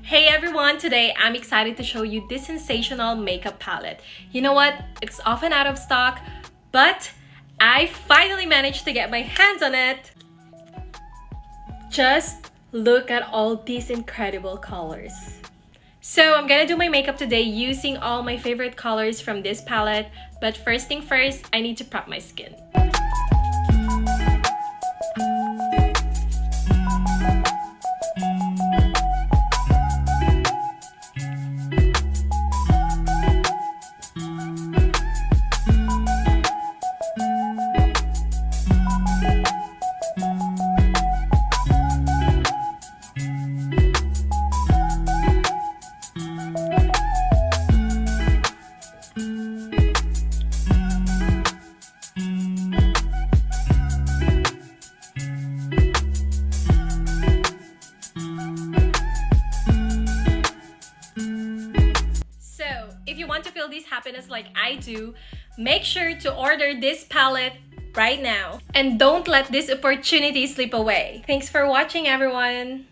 Hey everyone, today I'm excited to show you this sensational makeup palette. You know what? It's often out of stock, but I finally managed to get my hands on it. Just look at all these incredible colors. So I'm gonna do my makeup today using all my favorite colors from this palette, but first thing first, I need to prep my skin. If you want to feel this happiness like I do, make sure to order this palette right now. And don't let this opportunity slip away. Thanks for watching, everyone!